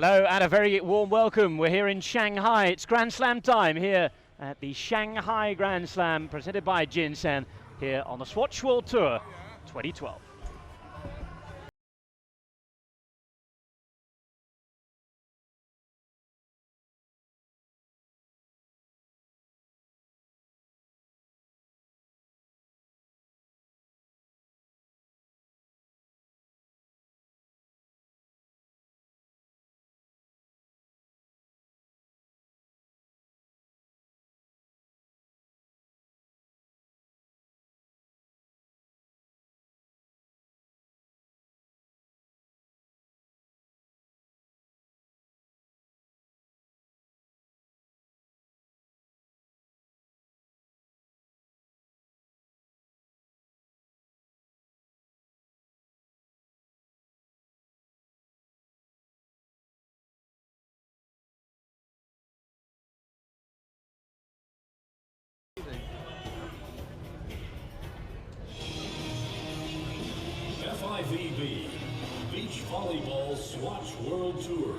Hello and a very warm welcome. We're here in Shanghai. It's Grand Slam time here at the Shanghai Grand Slam presented by Jinshan here on the SWATCH World Tour 2012. FIVB, Beach Volleyball SWATCH World Tour.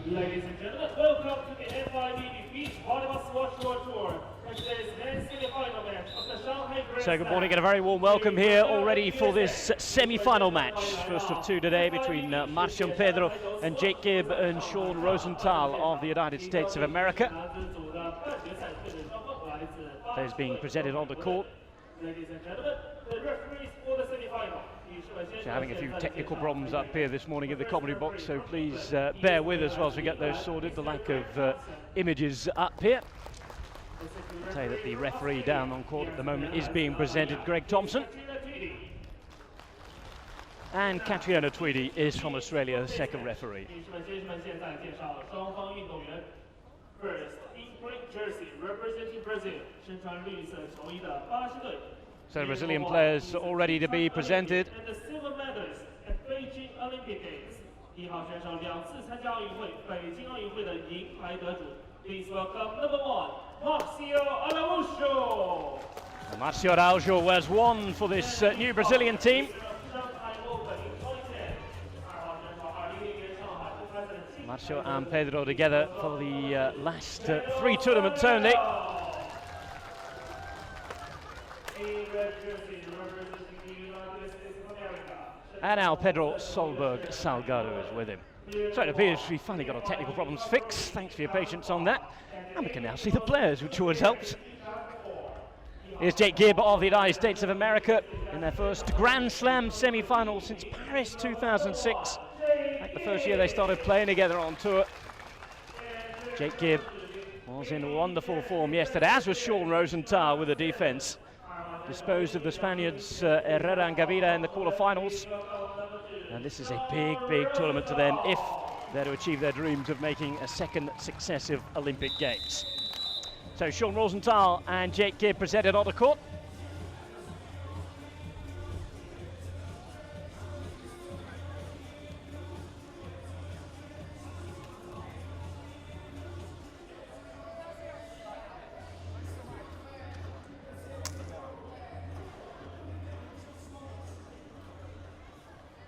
Ladies and gentlemen, welcome to the FIVB Beach Volleyball SWATCH World Tour. And today's men's semi-final match of the Shanghai Grand So good morning and a very warm welcome here already for this semi-final match. First of two today between Marcio and Pedro and Jake Gibb and Sean Rosenthal of the United States of America. Those being presented on the court. Ladies and gentlemen, the referees for the semi-final. So having a few technical problems up here this morning in the commentary box, so please bear with us whilst we get those sorted. The lack of images up here. I'll tell you that the referee down on court at the moment is being presented, Greg Thompson. And Catriona Tweedy is from Australia, the second referee. First, in pink jersey, representing Brazil, So the Brazilian players all ready to be presented. And the silver medals at Beijing Olympic Games. 1号选手2次参加奥运会、北京奥运会的银牌得主。Please welcome number 1, Pedro-Marcio Araujo. Pedro-Marcio Araujo wears 1 for this new Brazilian team. Marcio and Pedro together for the last 3 tournaments only. And now Pedro Solberg Salgado is with him. So it appears we finally got our technical problems fixed. Thanks for your patience on that. And we can now see the players, which always helps. Here's Jake Gibb of the United States of America in their first Grand Slam semi-final since Paris 2006. Like the first year they started playing together on tour. Jake Gibb was in wonderful form yesterday, as was Sean Rosenthal with the defense. Disposed of the Spaniards Herrera and Gavira in the quarterfinals. And this is a big, big tournament to them if they're to achieve their dreams of making a second successive Olympic Games. So Sean Rosenthal and Jake Gibb presented on the court.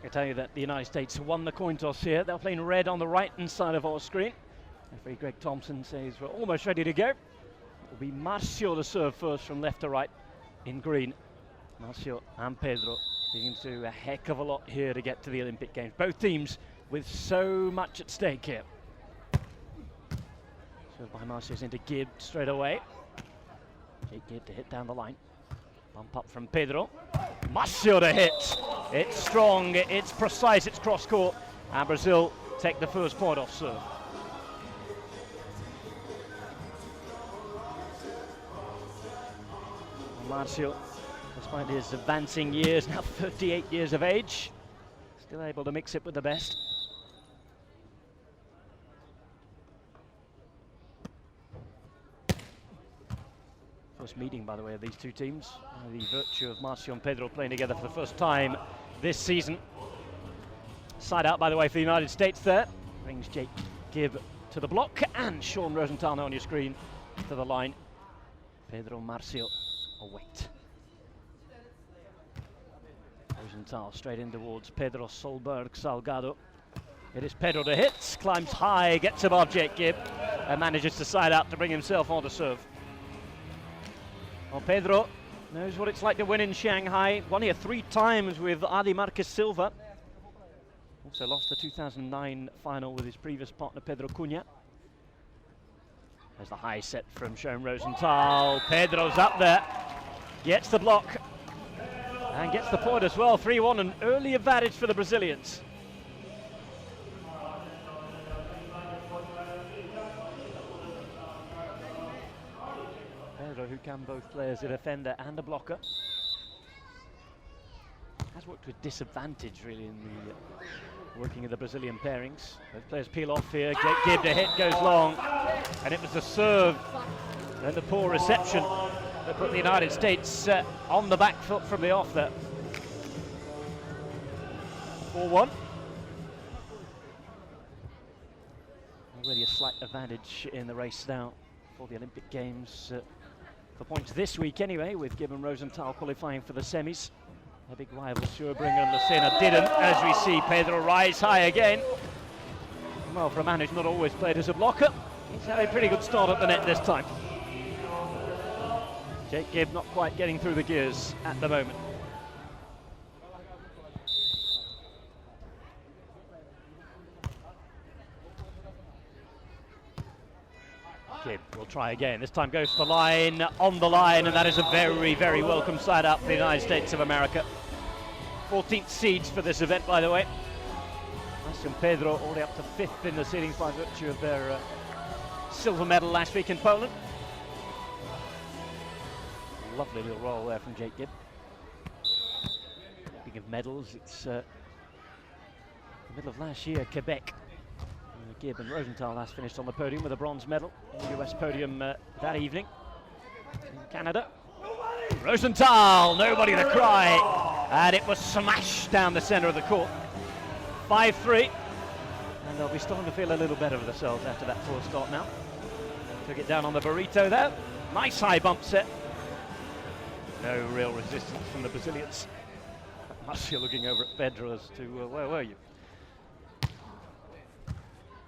I tell you that the United States won the coin toss here. They're playing red on the right-hand side of our screen. Referee Greg Thompson says we're almost ready to go. It will be Marcio to serve first from left to right in green. Marcio and Pedro digging through a heck of a lot here to get to the Olympic Games. Both teams with so much at stake here. Served by Marcio's into Gibb straight away. Jake Gibb to hit down the line. Bump up from Pedro. Marcio to hit. It's strong, it's precise, it's cross court, and Brazil take the first point off serve. Marcio, despite his advancing years, now 38 years of age, still able to mix it with the best. First meeting, by the way, of these two teams. The virtue of Marcio and Pedro playing together for the first time this season. Side out, by the way, for the United States there. Brings Jake Gibb to the block, and Sean Rosenthal now on your screen to the line. Pedro-Marcio await. Rosenthal straight in towards Pedro Solberg Salgado. It is Pedro to hit, climbs high, gets above Jake Gibb, and manages to side out to bring himself on to serve. Well, Pedro knows what it's like to win in Shanghai. Won here 3 times with Adi Marquez Silva. Also lost the 2009 final with his previous partner Pedro Cunha. There's the high set from Gibb-Rosenthal. Pedro's up there, gets the block, and gets the point as well. 3-1, an early advantage for the Brazilians. Pedro, who can both play as a defender and a blocker, has worked with disadvantage really in the working of the Brazilian pairings. Both players peel off here. Jake Gibb to hit goes long, and it was the serve and the poor reception that put the United States on the back foot from the off there. 4-1. Already a slight advantage in the race now for the Olympic Games. For points this week anyway, with Gibb and Rosenthal qualifying for the semis. Their big rivals, Schuerbringer and Lucena, didn't, as we see Pedro rise high again. Well, for a man who's not always played as a blocker, he's had a pretty good start at the net this time. Jake Gibb not quite getting through the gears at the moment. Gibb will try again. This time goes to the line, on the line, and that is a very, very welcome side up for the United States of America. 14th seeds for this event, by the way. Marcio and Pedro already up to 5th in the seedings by virtue of their silver medal last week in Poland. Lovely little roll there from Jake Gibb. Speaking of medals, it's the middle of last year, Quebec. Gibb and Rosenthal last finished on the podium with a bronze medal on the US podium that evening in Canada. Rosenthal, nobody to cry, and it was smashed down the center of the court. 5-3, and they'll be starting to feel a little better with themselves after that poor start now. Took it down on the burrito there. Nice high bump set. No real resistance from the Brazilians. Marcio looking over at Pedro as to where were you?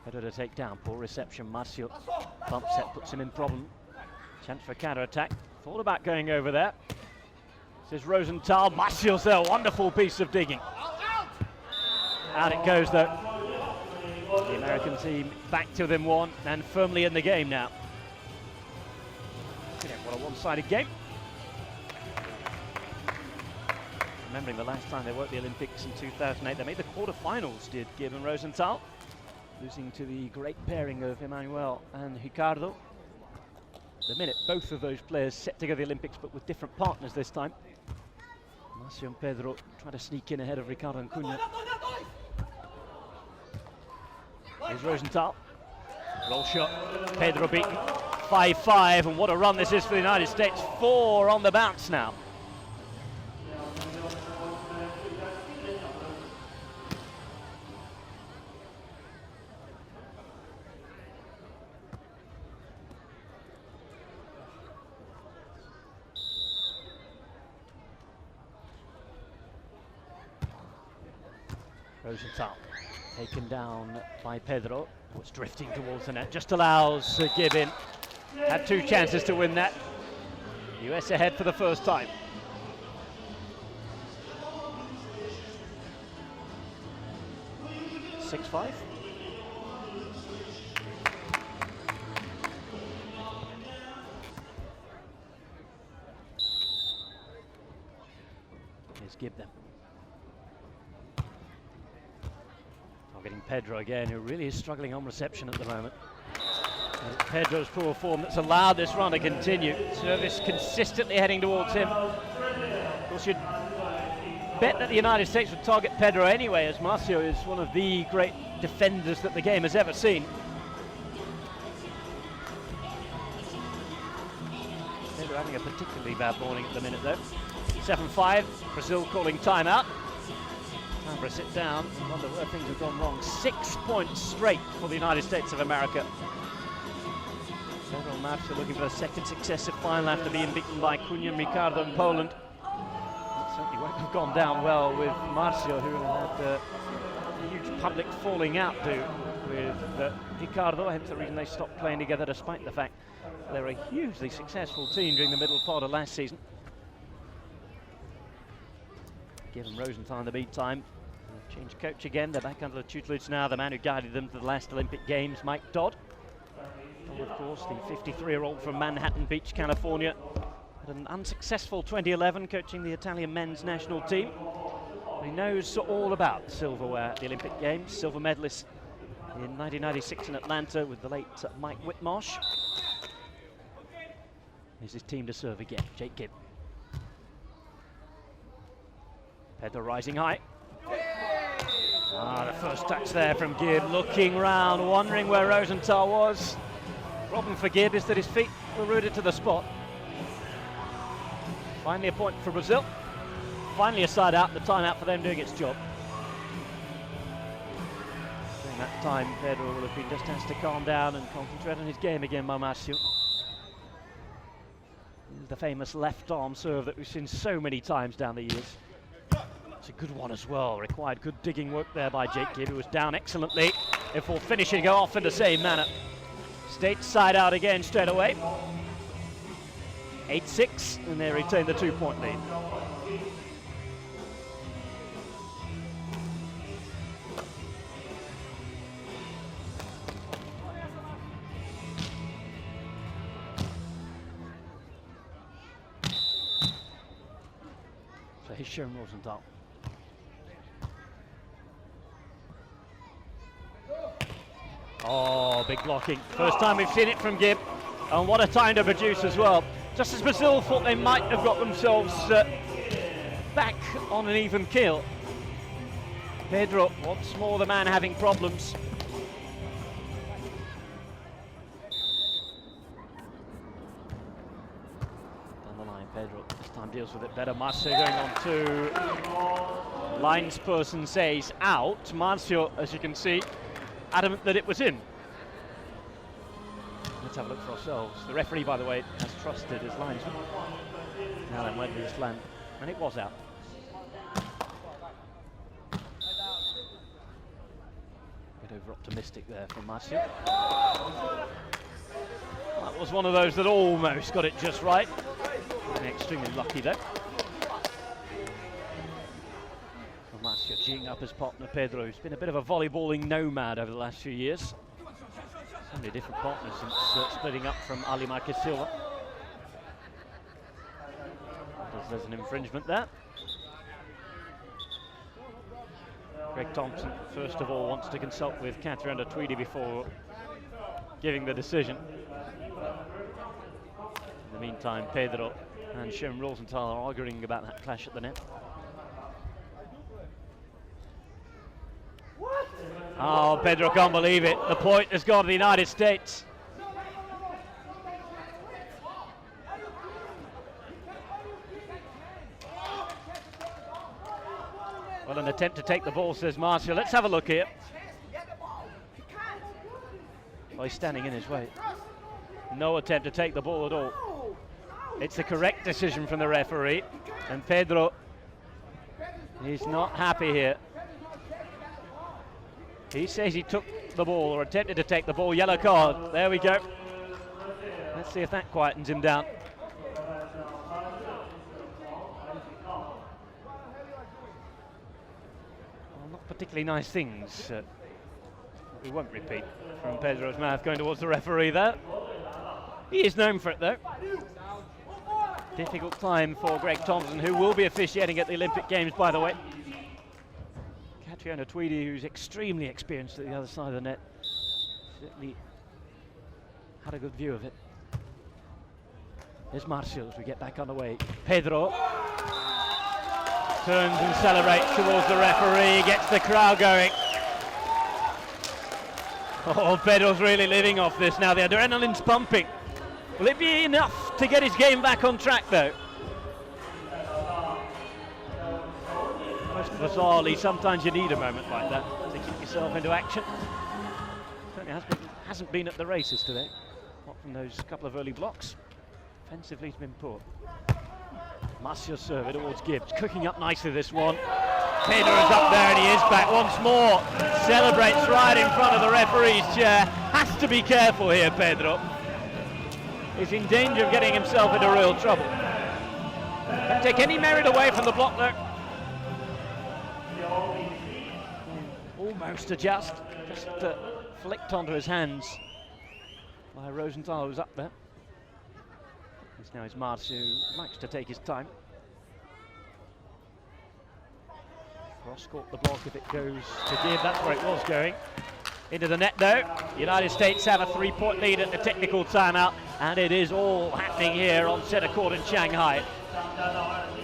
Pedro to take down, poor reception. Marcio bump set puts him in problem. Chance for counter attack. Thought about going over there. This is Rosenthal. Marcio's there, wonderful piece of digging. Out it goes though. The American team back to within 1 and firmly in the game now. What a one-sided game. Remembering the last time they were at the Olympics in 2008, they made the quarterfinals, did Gibb and Rosenthal, losing to the great pairing of Emmanuel and Ricardo. The minute both of those players set to go to the Olympics, but with different partners this time. Marcio and Pedro try to sneak in ahead of Ricardo and Cunha. Here's Rosenthal. Roll shot. Pedro beaten. 5-5, and what a run this is for the United States. 4 on the bounce now. Rosenthal taken down by Pedro, who's drifting towards the net, just allows Gibb in. Had 2 chances to win that. US ahead for the first time. (6-5). Here's Gibb then. Targeting Pedro again, who really is struggling on reception at the moment. And it's Pedro's poor form that's allowed this run to continue. Service consistently heading towards him. Of course, you'd bet that the United States would target Pedro anyway, as Marcio is one of the great defenders that the game has ever seen. Pedro having a particularly bad morning at the minute though. 7-5, Brazil calling timeout. Time for a sit down. I wonder where things have gone wrong. 6 points straight for the United States of America. Pedro-Marcio looking for a second successive final after being beaten by Cunha and Ricardo in Poland. It certainly won't have gone down well with Marcio, who had huge public falling out do with Ricardo, hence the reason they stopped playing together, despite the fact they were a hugely successful team during the middle part of last season. Given Rosenthal in the meantime. Change coach again, they're back under the tutelage now. The man who guided them to the last Olympic Games, Mike Dodd. Dodd, of course, the 53-year-old from Manhattan Beach, California. Had an unsuccessful 2011 coaching the Italian men's national team. He knows all about silverware at the Olympic Games. Silver medalist in 1996 in Atlanta with the late Mike Whitmarsh. Here's his team to serve again, Jake Gibb. Pedro rising high. The first touch there from Gibb, looking round, wondering where Rosenthal was. Problem for Gibb is that his feet were rooted to the spot. Finally a point for Brazil. Finally a side out, the timeout for them doing its job. During that time, Pedro will have been just asked to calm down and concentrate on his game again by Marcio. The famous left arm serve that we've seen so many times down the years. It's a good one as well, required good digging work there by Jake Gibb, who was down excellently before finishing off in the same manner. State side out again straight away. 8-6, and they retain the 2-point lead. So here's Gibb-Rosenthal. Oh, big blocking. First time we've seen it from Gibb. And what a time to produce as well. Just as Brazil thought they might have got themselves back on an even keel. Pedro, once more the man having problems. Down the line, Pedro this time deals with it better. Marcio going on to linesperson says out. Marcio, as you can see, adamant that it was in. Let's have a look for ourselves. The referee, by the way, has trusted his linesman. Now then, where did this land? And it was out. Bit over optimistic there from Marcio. That was one of those that almost got it just right. And extremely lucky though. Marcio geeing up his partner Pedro, who's been a bit of a volleyballing nomad over the last few years. So many different partners since splitting up from Ali Marquez Silva. There's an infringement there. Greg Thompson, first of all, wants to consult with Catriona Tweedy before giving the decision. In the meantime, Pedro and Gibb-Rosenthal are arguing about that clash at the net. Oh, Pedro can't believe it. The point has gone to the United States. Well, an attempt to take the ball, says Marcio. Let's have a look here. Oh, he's standing in his way. No attempt to take the ball at all. It's the correct decision from the referee. And Pedro, he's not happy here. He says he took the ball, or attempted to take the ball. Yellow card. There we go. Let's see if that quietens him down. Well, not particularly nice things. We won't repeat from Pedro's mouth going towards the referee there. He is known for it though. Difficult time for Greg Thompson, who will be officiating at the Olympic Games, by the way. Catriona Tweedy, who's extremely experienced at the other side of the net, certainly had a good view of it. Here's Marcio as we get back underway. Pedro turns and celebrates towards the referee, gets the crowd going. Oh, Pedro's really living off this now. The adrenaline's pumping. Will it be enough to get his game back on track though? Most bizarrely, sometimes you need a moment like that to keep yourself into action. Certainly hasn't been at the races today, apart from those couple of early blocks. Offensively, he's been poor. Marcio's serve towards Gibbs, cooking up nicely this one. Pedro is up there and he is back once more. Celebrates right in front of the referee's chair. Has to be careful here, Pedro. He's in danger of getting himself into real trouble. Can't take any merit away from the block there. Almost just flicked onto his hands by Rosenthal, who's up there. This now is Marcio, who likes to take his time. Cross-court the block if it goes to Gibb, that's where it was going. Into the net though. United States have a 3-point lead at the technical timeout, and it is all happening here on centre court in Shanghai.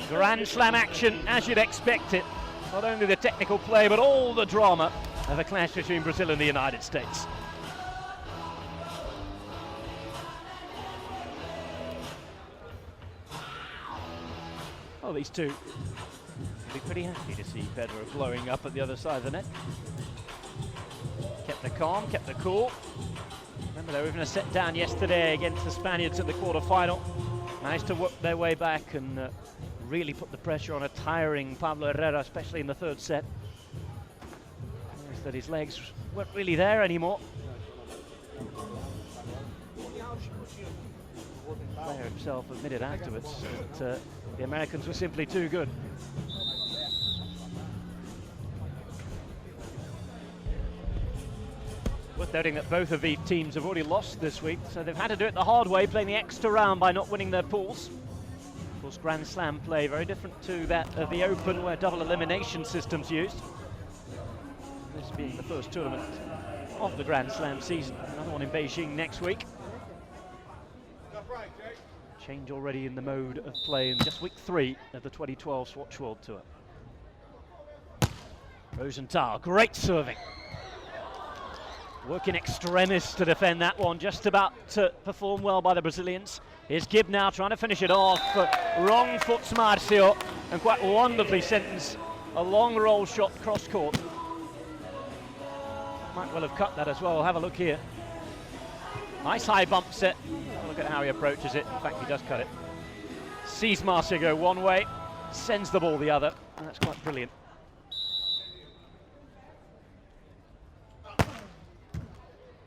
Grand Slam action as you'd expect it. Not only the technical play, but all the drama of a clash between Brazil and the United States. Oh, these two will be pretty happy to see Pedro blowing up at the other side of the net. Kept the calm, kept the cool. Remember, they were even a set down yesterday against the Spaniards at the quarter-final. Managed to work their way back and really put the pressure on a tiring Pablo Herrera, especially in the third set. Noticed that his legs weren't really there anymore. The player himself admitted afterwards that the Americans were simply too good. Worth noting that both of these teams have already lost this week, so they've had to do it the hard way, playing the extra round by not winning their pools. Of course, Grand Slam play very different to that of the Open, where double elimination system's used. This being the first tournament of the Grand Slam season. Another one in Beijing next week. Change already in the mode of play in just week 3 of the 2012 Swatch World Tour. Rosenthal, great serving. Working extremis to defend that one, just about to perform well by the Brazilians. Here's Gibb now trying to finish it off. Wrong foot's Marcio, and quite wonderfully sends a long roll shot cross court. Might well have cut that as well. Have a look here. Nice high bump set. Look at how he approaches it. In fact, he does cut it. Sees Marcio go one way, sends the ball the other, and that's quite brilliant.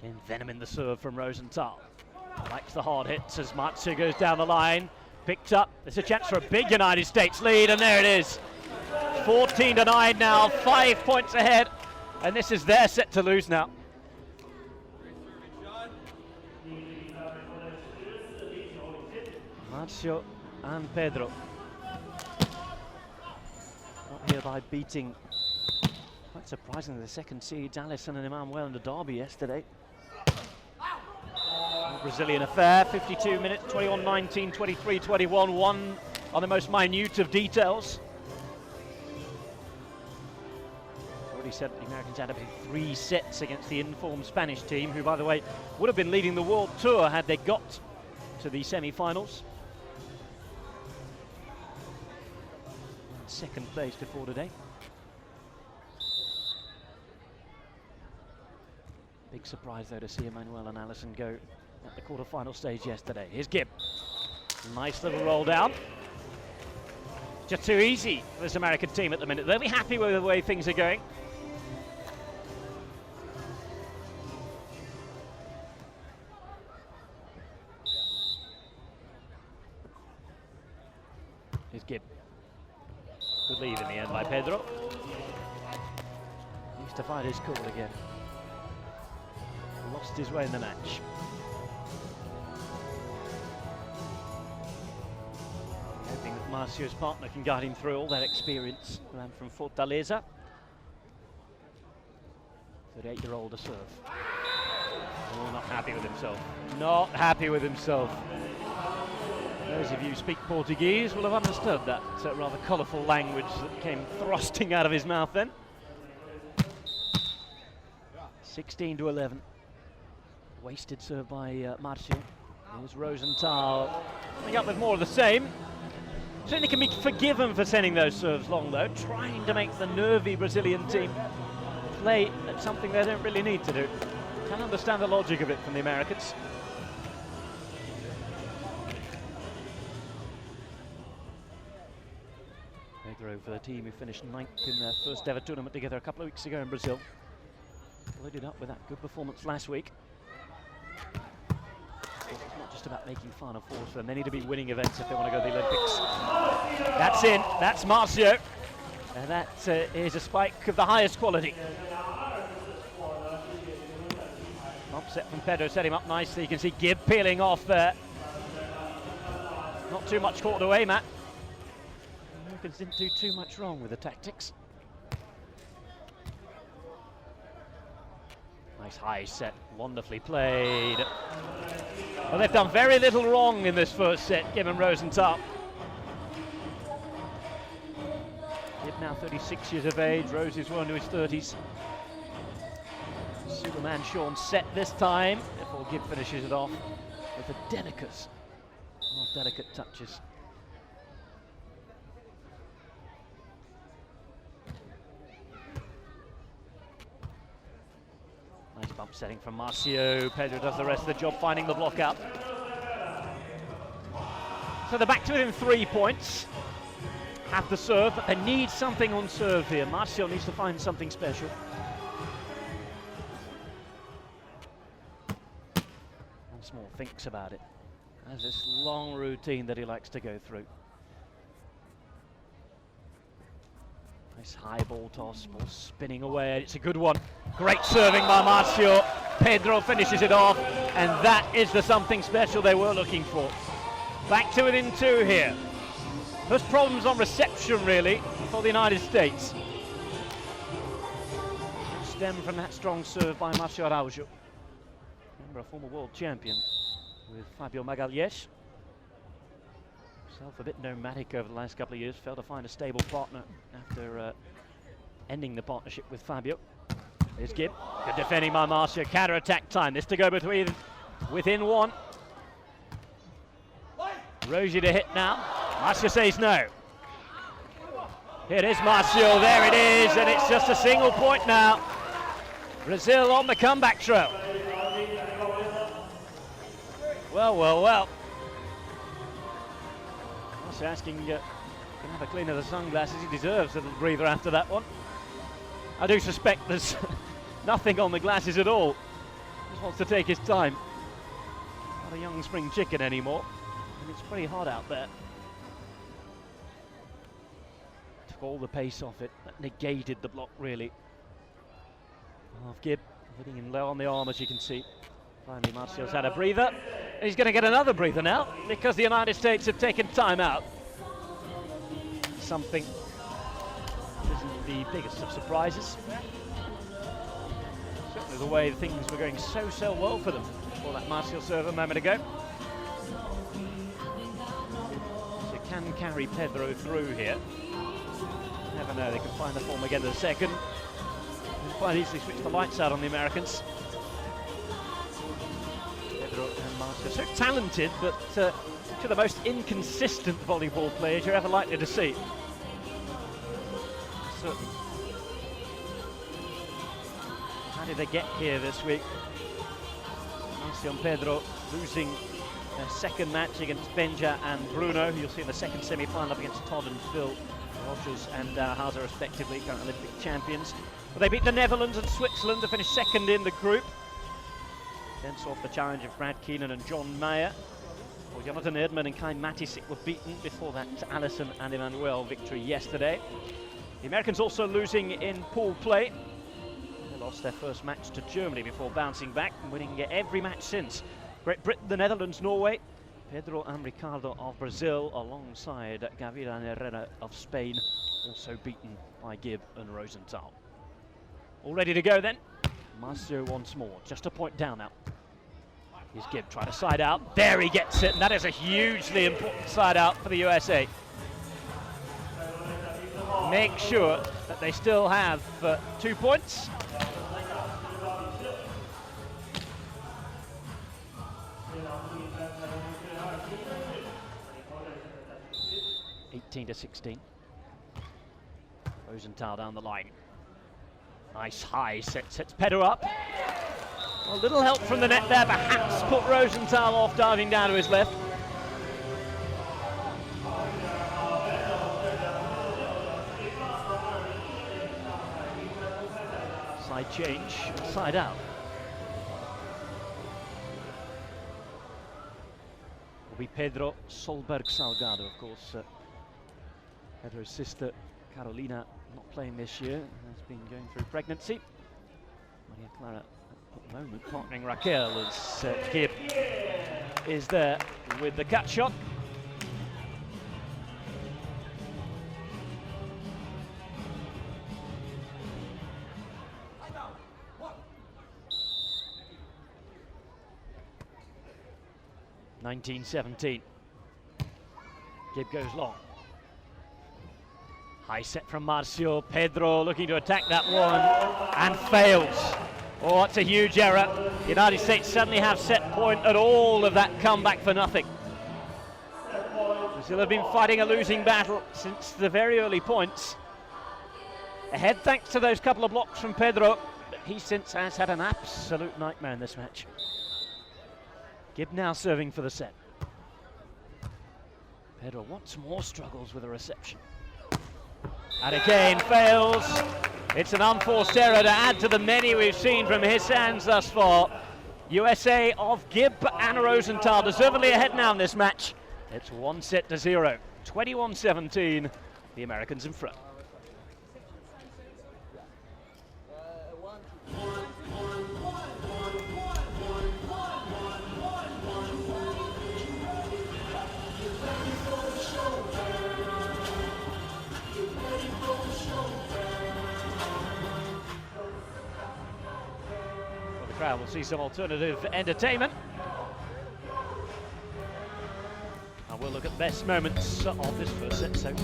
Again, venom in the serve from Rosenthal. Likes the hard hits as Marcio goes down the line. Picked up. There's a chance for a big United States lead, and there it is. 14-9 now, 5 points ahead, and this is their set to lose now. Marcio and Pedro. Not here by beating, quite surprisingly, the second seeds, Allison and Emmanuel in the derby yesterday. Brazilian affair, 52 minutes, 21-19, 23-21, one on the most minute of details. Already said the Americans had to be 3 sets against the informed Spanish team, who, by the way, would have been leading the World Tour had they got to the semi-finals. Second place before today. Big surprise though to see Emmanuel and Allison go at the quarter-final stage yesterday. Here's Gibb. Nice little roll down. Just too easy for this American team at the minute. They'll be happy with the way things are going. Here's Gibb. Good lead in the end by Pedro. Needs to find his cool again. Lost his way in the match. Hoping that Marcio's partner can guide him through all that experience. Ran from Fortaleza. 38-year-old to serve. Oh, not happy with himself. Not happy with himself. Those of you who speak Portuguese will have understood that rather colourful language that came thrusting out of his mouth then. 16-11. Wasted serve by Marcio. Here's Rosenthal coming up with more of the same. Certainly can be forgiven for sending those serves long though, trying to make the nervy Brazilian team play at something they don't really need to do. Can't understand the logic of it from the Americans. hero for the team who finished 9th in their first ever tournament together a couple of weeks ago in Brazil. Followed it up with that good performance last week. It's not just about making Final Fours for them. They need to be winning events if they want to go to the Olympics. That's in. That's Marcio. And that is a spike of the highest quality. Upset from Pedro, set him up nicely. You can see Gibb peeling off there. Not too much caught away, Matt. The Americans didn't do too much wrong with the tactics. Nice high set, wonderfully played. Well, they've done very little wrong in this first set, Gibb and Rosenthal. Gibb now 36 years of age, Rose is well into his 30s. Superman Sean set this time, before Gibb finishes it off with the delicate touches. Nice bump setting from Marcio. Pedro does the rest of the job, finding the block out. So they're back to within 3 points. Have the serve, but they need something on serve here. Marcio needs to find something special. Once more, thinks about it. Has this long routine that he likes to go through. Nice high ball toss, ball spinning away. It's a good one. Great serving by Marcio. Pedro finishes it off, and that is the something special they were looking for. Back to within 2 here. First problems on reception, really, for the United States. Stem from that strong serve by Marcio Araujo. Remember, a former world champion with Fabio Magalhães. Himself a bit nomadic over the last couple of years, failed to find a stable partner after ending the partnership with Fabio. Here's Gibb. Good defending by Marcio. Counter-attack time. This to go within 1. Rosie to hit now. Marcio says no. Here it is, Marcio. There it is, and it's just a single point now. Brazil on the comeback trail. Well, well, well. Marcio asking, can have a clean of the sunglasses. He deserves a little breather after that one. I do suspect there's nothing on the glasses at all. Just wants to take his time. Not a young spring chicken anymore. And it's pretty hot out there. Took all the pace off it. That negated the block, really. Of Gibb hitting him low on the arm, as you can see. Finally, Marcio's had a breather. And he's going to get another breather now, because the United States have taken time out. Something isn't the biggest of surprises. Certainly the way things were going so well for them before that Marcio serve a moment ago. So can carry Pedro through here. You never know, they can find the form again in a second. They quite easily switch the lights out on the Americans. Pedro and Marcio, so talented, but two of the most inconsistent volleyball players you're ever likely to see. So, how did they get here this week? Marcio and Pedro losing their second match against Benja and Bruno, who you'll see in the second semi-final up against Todd and Phil Rogers and Hauser respectively, current Olympic champions. But they beat the Netherlands and Switzerland to finish second in the group. Then saw off the challenge of Brad Keenan and John Mayer. Well, Jonathan Erdmann and Kai Matisik were beaten before that Allison and Emmanuel victory yesterday. The Americans also losing in pool play. They lost their first match to Germany before bouncing back and winning every match since. Great Britain, the Netherlands, Norway. Pedro and Ricardo of Brazil alongside Gaviria and Herrera of Spain, also beaten by Gibb and Rosenthal. All ready to go then. Marcio once more, just a point down now. Here's Gibb trying to side out. There he gets it, and that is a hugely important side out for the USA. Make sure that they still have 2 points. (18-16). Rosenthal down the line. Nice high set, sets Pedro up. A little help from the net there, perhaps put Rosenthal off, diving down to his left. Side change, side out. Will be Pedro Solberg Salgado, of course. Pedro's sister Carolina not playing this year, has been going through pregnancy. Maria Clara at the moment partnering Raquel as Gibb is there with the cut shot. (19-17). Gibb goes long. High set from Marcio. Pedro looking to attack that one and fails. Oh, it's a huge error. The United States suddenly have set point at all of that comeback for nothing. Brazil have been fighting a losing battle since the very early points. Ahead thanks to those couple of blocks from Pedro, but he since has had an absolute nightmare in this match. Gibb now serving for the set. Pedro once more struggles with a reception. And again fails. It's an unforced error to add to the many we've seen from his hands thus far. USA of Gibb and Rosenthal deservedly ahead now in this match. It's 1-0. 21-17, the Americans in front. Crowd will see some alternative entertainment. And we'll look at the best moments of this first set. So.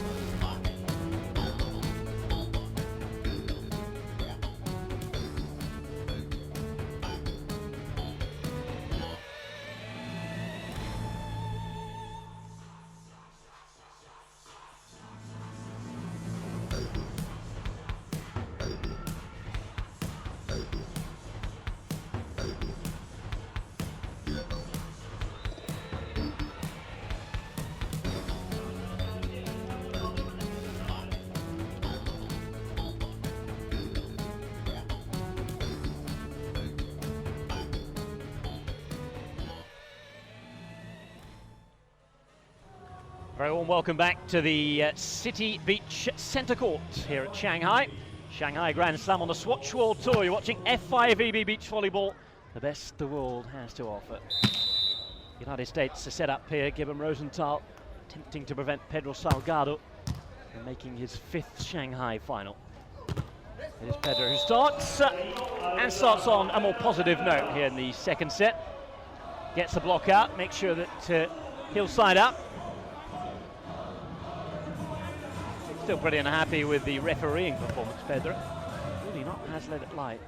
Very warm welcome back to the City Beach Centre Court here at Shanghai. Shanghai Grand Slam on the SWATCH World Tour. You're watching FIVB Beach Volleyball, the best the world has to offer. United States are set up here. Gibb-Rosenthal attempting to prevent Pedro Salgado from making his 5th Shanghai final. It is Pedro who starts and starts on a more positive note here in the second set. Gets the block out, makes sure that he'll side up. Still pretty unhappy with the refereeing performance, Pedro. Really not has let it lie.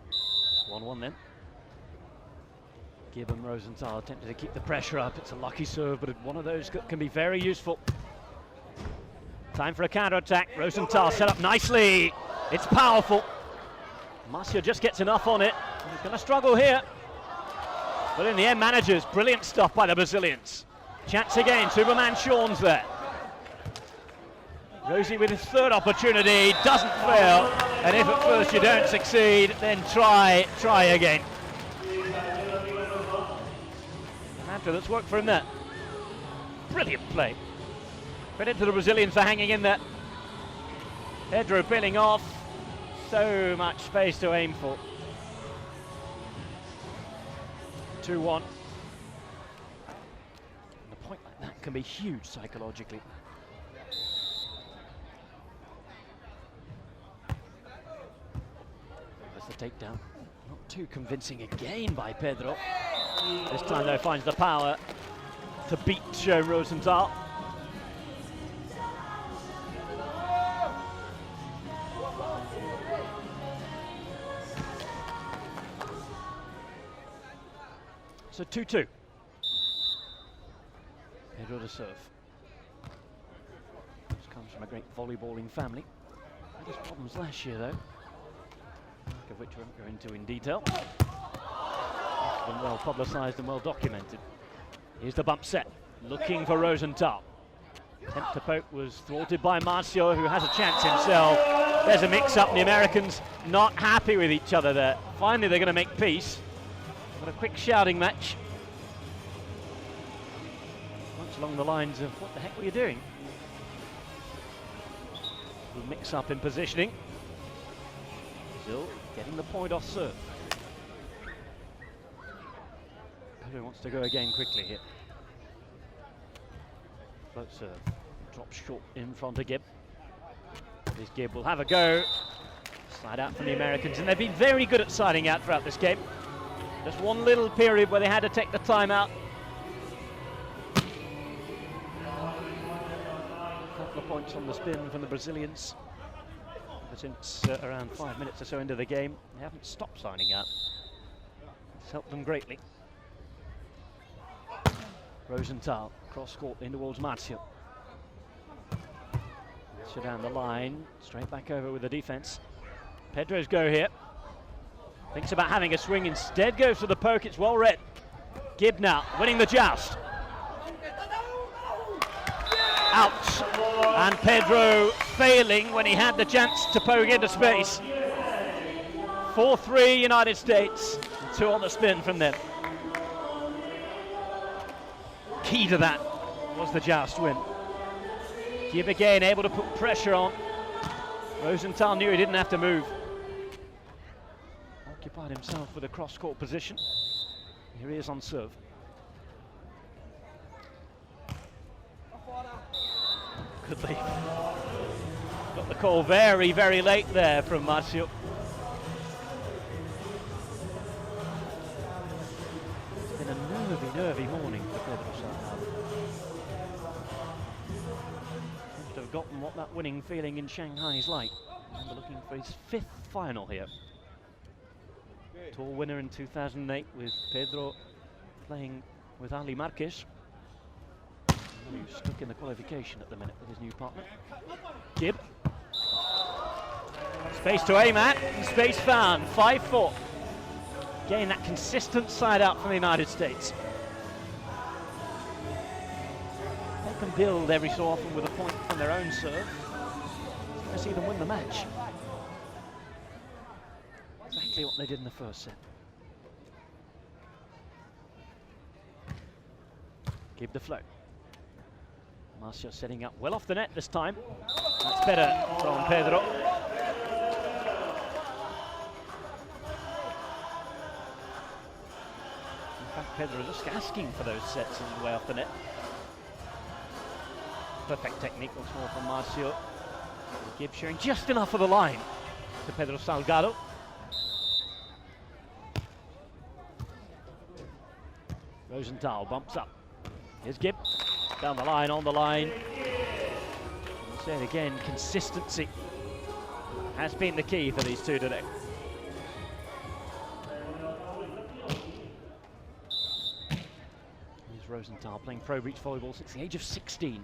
It's 1-1 then. Gibb and Rosenthal attempted to keep the pressure up. It's a lucky serve, but one of those can be very useful. Time for a counter-attack. Rosenthal set up nicely. It's powerful. Marcio just gets enough on it. He's going to struggle here. But in the end, manages. Brilliant stuff by the Brazilians. Chance again. Superman Sean's there. Rosie with his third opportunity. Doesn't fail. And if at first you don't succeed, then try again. That's worked for him there. Brilliant play. Credit to the Brazilians for hanging in there. Pedro peeling off. So much space to aim for. 2-1. A point like that can be huge psychologically. That's the takedown. Not too convincing again by Pedro. This time though finds the power to beat Rosenthal. So 2-2. Pedro to serve. This comes from a great volleyballing family. Had his problems last year, though, of which we won't go into in detail. It's been well publicised and well documented. Here's the bump set, looking for Rosenthal. Attempt to poke was thwarted by Marcio, who has a chance himself. There's a mix-up, and the Americans not happy with each other there. Finally, they're going to make peace. But a quick shouting match. Much along the lines of, what the heck were you doing? We'll mix up in positioning. Still getting the point off serve. Pedro wants to go again quickly here. Float serve, drops short in front of Gibb. This Gibb will have a go. Side out from the Americans, and they've been very good at siding out throughout this game. Just one little period where they had to take the time out. A couple of points on the spin from the Brazilians. But since around 5 minutes or so into the game, they haven't stopped siding out. It's helped them greatly. Rosenthal, cross court in towards Marcio. Marcio down the line, straight back over with the defense. Pedro's go here. Thinks about having a swing, instead goes for the poke, it's well read. Gibb now, winning the joust. Out, and Pedro failing when he had the chance to poke into space. 4-3 United States, 2 on the spin from them. Key to that was the joust win. Gibb again able to put pressure on. Rosenthal knew he didn't have to move. Occupied himself with a cross-court position. Here he is on serve. Good lead. Got the call very, very late there from Marcio. It's been a nervy morning for Pedro-Marcio. Seems to have gotten what that winning feeling in Shanghai is like. Remember, looking for his 5th final here. Tour winner in 2008 with Pedro playing with Ali Marquez. Who's stuck in the qualification at the minute with his new partner. Gibb. Space to aim at, and space found. 5-4. Again, that consistent side out from the United States. They can build every so often with a point from their own serve. I see them win the match. Exactly what they did in the first set. Gibb the float. Marcio setting up well off the net this time. That's better from Pedro. In fact, Pedro just asking for those sets and way off the net. Perfect technique once more from Marcio. Gibb showing just enough of the line to Pedro Salgado. Rosenthal bumps up. Here's Gibb. Down the line, on the line. I'll say it again, consistency has been the key for these two today. Here's Rosenthal playing pro beach volleyball since the age of 16. Made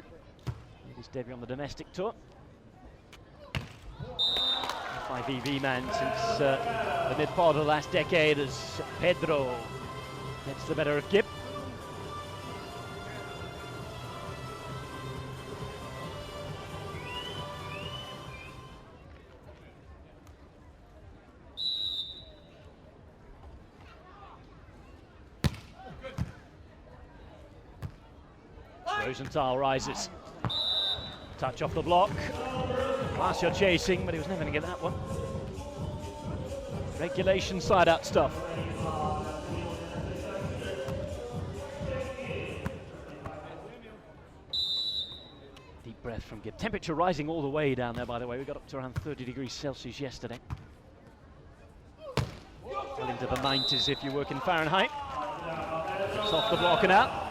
his debut on the domestic tour. FIVB man since the mid part of the last decade as Pedro gets the better of Gibb. Rosenthal rises. Touch off the block. Marcio chasing, but he was never going to get that one. Regulation side out stuff. Deep breath from Gibb. Temperature rising all the way down there, by the way. We got up to around 30 degrees Celsius yesterday. Well into the 90s if you work in Fahrenheit. It's off the block and out.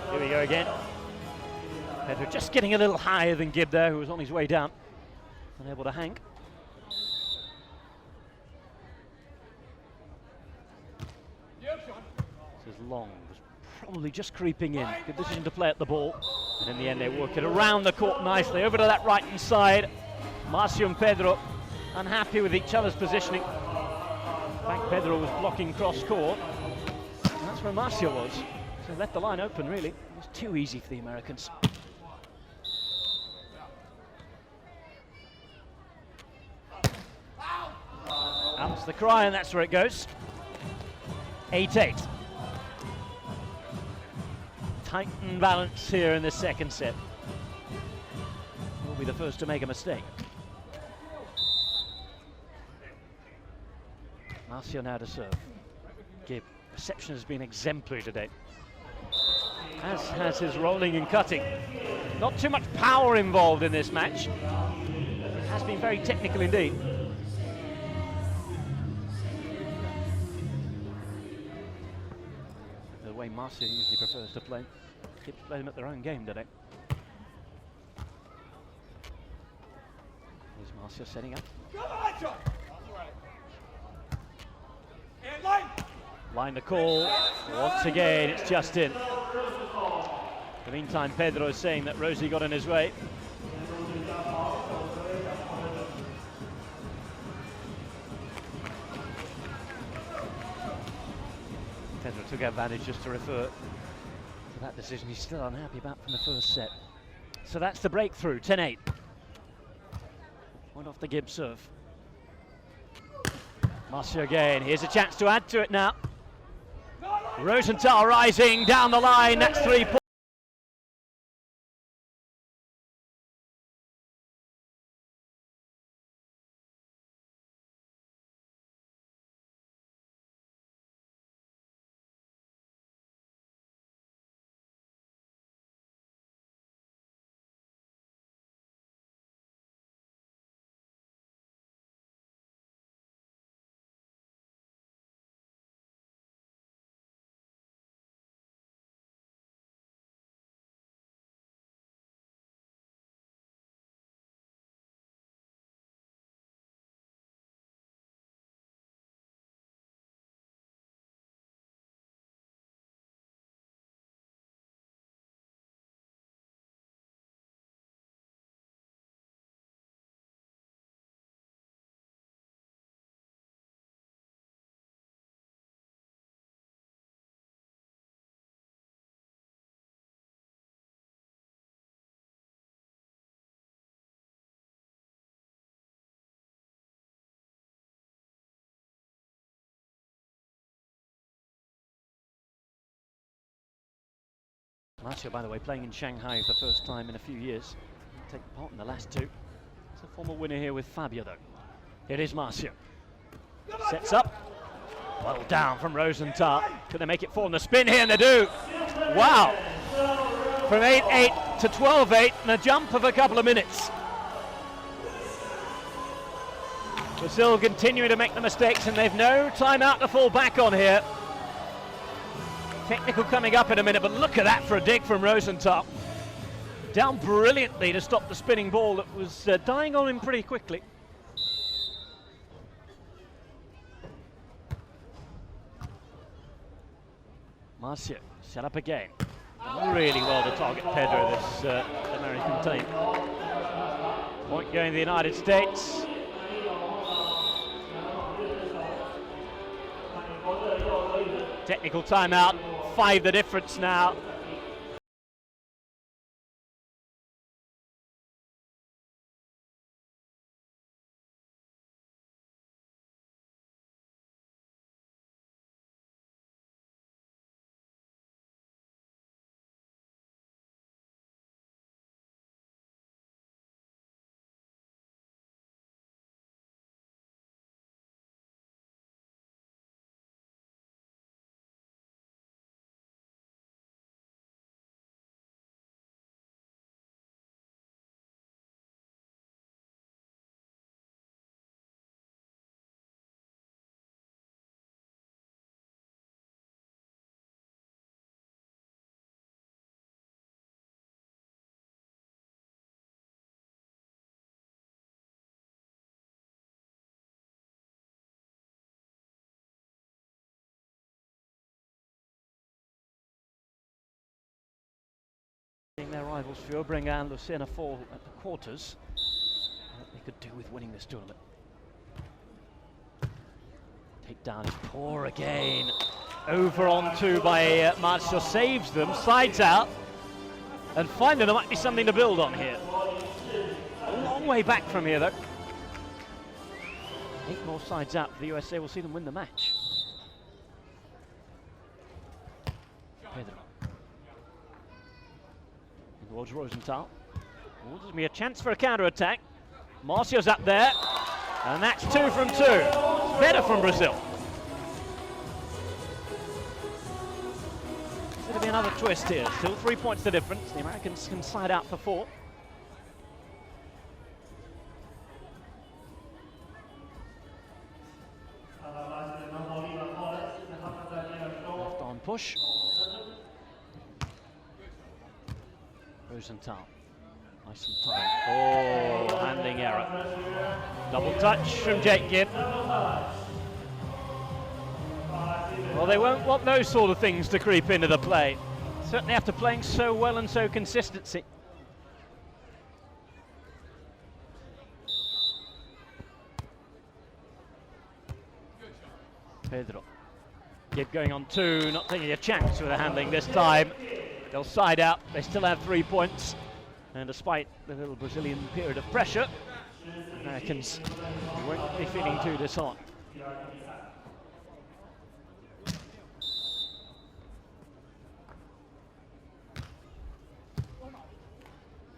Here we go again. Pedro just getting a little higher than Gibb there, who was on his way down. Unable to hang. long, was probably just creeping in. Good decision to play at the ball. And in the end, they work it around the court nicely, over to that right-hand side. Marcio and Pedro unhappy with each other's positioning. In fact, Pedro was blocking cross-court. That's where Marcio was. So left the line open, really. It was too easy for the Americans. That's the cry, and that's where it goes. 8-8. Tighten balance here in the second set. Will be the first to make a mistake. Marcio now to serve. Gibb. Reception has been exemplary today, as has his rolling and cutting. Not too much power involved in this match. It has been very technical indeed. The way Marcio usually prefers to play. Gibbs played them at their own game today. Here's Marcio setting up. Line the call. Once again, it's just in. In the meantime, Pedro is saying that Rosie got in his way. Pedro took advantage just to refer to that decision he's still unhappy about from the first set. So that's the breakthrough, 10-8. Point off the Gibb serve. Marcio again, here's a chance to add to it now. Rosenthal rising down the line, that's 3 points. Marcio, by the way, playing in Shanghai for the first time in a few years. Taking part in the last 2. It's a former winner here with Fabio, though. Here is Marcio. Sets up. Well down from Rosenthal. Can they make it 4 on the spin here? And they do. Wow. From 8-8 to 12-8 in a jump of a couple of minutes. Brazil continuing to make the mistakes, and they've no timeout to fall back on here. Technical coming up in a minute, but look at that for a dig from Rosenthal. Down brilliantly to stop the spinning ball that was dying on him pretty quickly. Marcio set up again. Really well to target Pedro, this American team. Point going to the United States. Technical timeout, 5 the difference now. Their rivals Fjorbring and Lucena fall at the quarters. What they could do with winning this tournament. Takedown is poor again. Over on two by Marcio, saves them, sides out. And finally there might be something to build on here. A long way back from here though. 8 more sides out for the USA, will see them win the match. Pedro. Towards Rosenthal. Oh, gives me a chance for a counter-attack. Marcio's up there. And that's 2 from 2. Better from Brazil. There'll be another twist here. Still 3 points the difference. The Americans can side out for 4. Left on push. Rosenthal. Nice and tight. Oh, handling error. Double touch from Jake Gibb. Well, they won't want those sort of things to creep into the play. Certainly after playing so well and so consistency. Pedro. Gibb going on 2, not taking a chance with the handling this time. They'll side out, they still have 3 points. And despite the little Brazilian period of pressure, Americans won't be feeling too disheartened.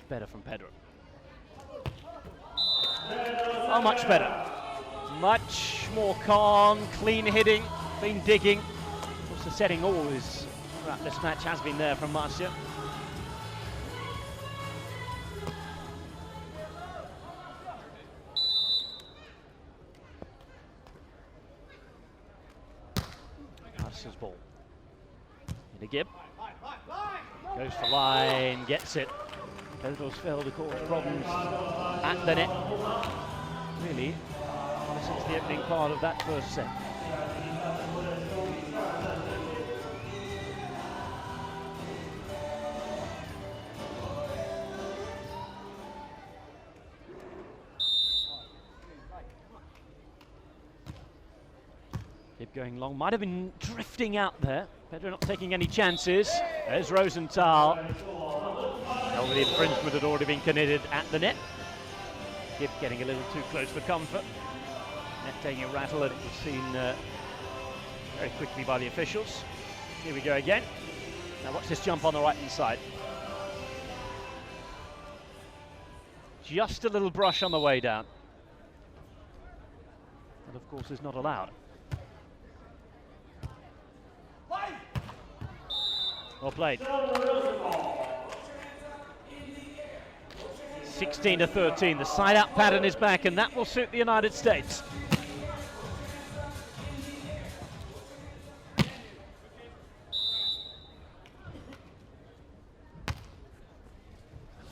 Better from Pedro. Oh, much better. Much more calm, clean hitting, clean digging. Of course, the setting always throughout this match has been there from Marcio. Marcio's ball. Into Gibb. Goes for line, gets it. Pedro's failed to cause problems at the net. Really, since the opening part of that first set. Keep going long, might have been drifting out there. Pedro not taking any chances. There's Rosenthal. The infringement had already been committed at the net. Gibb getting a little too close for comfort. Net taking a rattle, and it was seen very quickly by the officials. Here we go again. Now watch this jump on the right-hand side. Just a little brush on the way down. That, of course, is not allowed. Well played. 16-13, the side-out pattern is back, and that will suit the United States.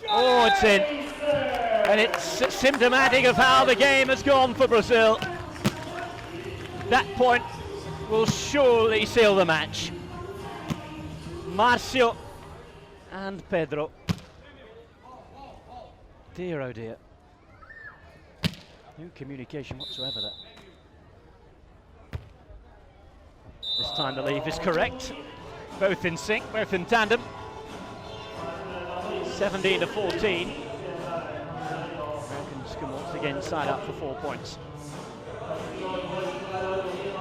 Oh, it's in. And it's symptomatic of how the game has gone for Brazil. That point will surely seal the match. Marcio and Pedro. Dear, oh dear. No communication whatsoever there. This time the leave is correct. Both in sync, both in tandem. 17-14. Americans can once again side up for 4 points.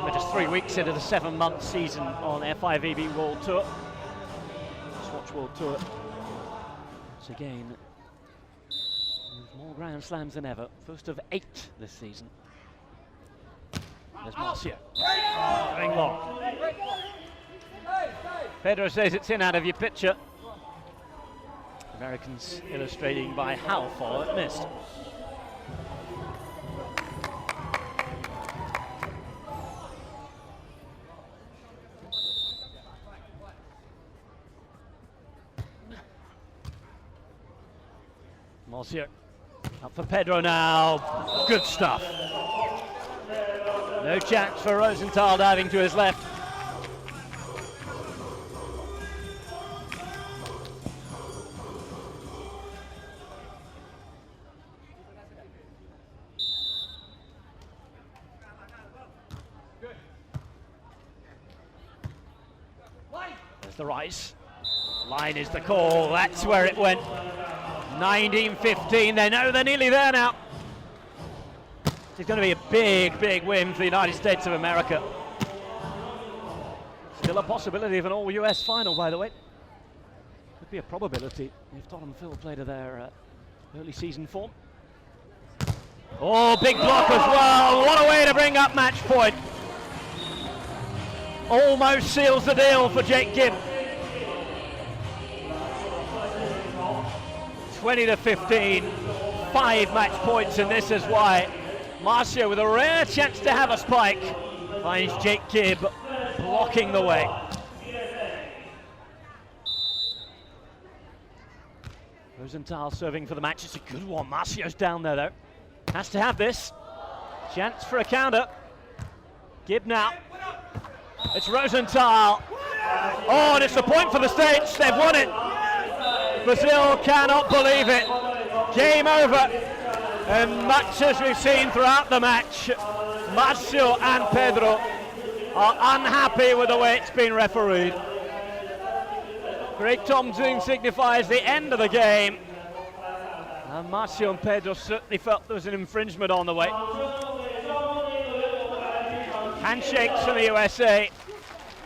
We're just 3 weeks into the 7-month season on FIVB World Tour. SWATCH World Tour. Once again, more Grand Slams than ever. First of 8 this season. There's Marcio. Going long. Pedro says it's in out of your picture. Americans illustrating by how far it missed. Marcio. Up for Pedro now. Good stuff. No chance for Rosenthal diving to his left. the rise. Line is the call, that's where it went. 19-15, they know they're nearly there now. It's going to be a big, big win for the United States of America. Still a possibility of an all-US final, by the way. Could be a probability if Don and Phil play to their early season form. Oh, big block as well. What a way to bring up match point. Almost seals the deal for Jake Gibb. 20-15, 5 match points, and this is why Marcio, with a rare chance to have a spike, finds Jake Gibb blocking the way. Rosenthal serving for the match. It's a good one. Marcio's down there though. Has to have this. Chance for a counter. Gibb now. It's Rosenthal. Oh, and it's a point for the States. They've won it. Brazil cannot believe it. Game over. And much as we've seen throughout the match, Marcio and Pedro are unhappy with the way it's been refereed. Greg Thompson signifies the end of the game. And Marcio and Pedro certainly felt there was an infringement on the way. Handshakes from the USA.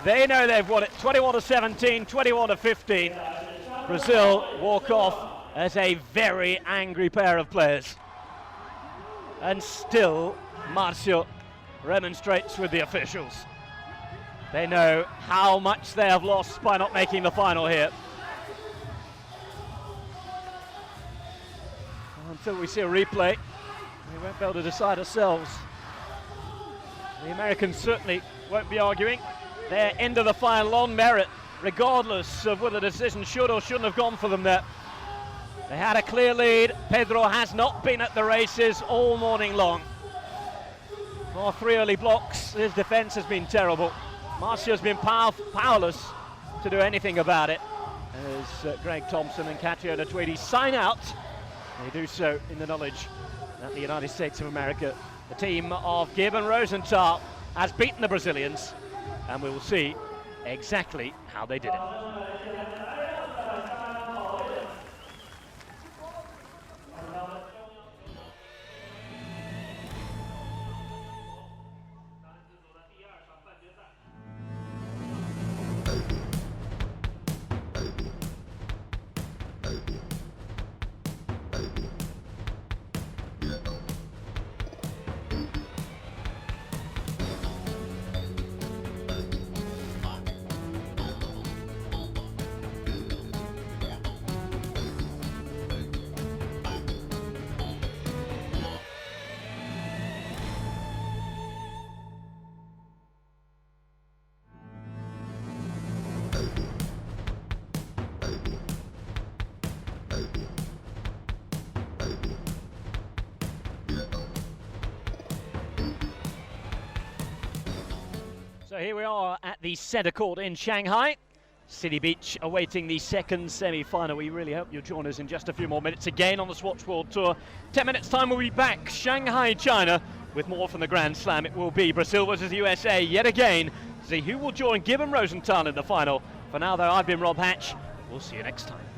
They know they've won it. 21-17, 21-15. Brazil walk off as a very angry pair of players. And still, Marcio remonstrates with the officials. They know how much they have lost by not making the final here. Until we see a replay, we won't be able to decide ourselves. The Americans certainly won't be arguing their end of the final on merit, regardless of whether the decision should or shouldn't have gone for them there. They had a clear lead. Pedro has not been at the races all morning long. For 3 early blocks, his defense has been terrible. Marcio's been powerless to do anything about it. As Greg Thompson and Catriona Tweedy sign out, they do so in the knowledge that the United States of America, the team of Gibb and Rosenthal, has beaten the Brazilians, and we will see exactly how they did it. So here we are at the centre court in Shanghai. City Beach awaiting the second semi-final. We really hope you'll join us in just a few more minutes again on the SWATCH World Tour. 10 minutes time we'll be back, Shanghai, China, with more from the Grand Slam. It will be Brazil versus the USA yet again. See who will join Gibb and Rosenthal in the final. For now though, I've been Rob Hatch. We'll see you next time.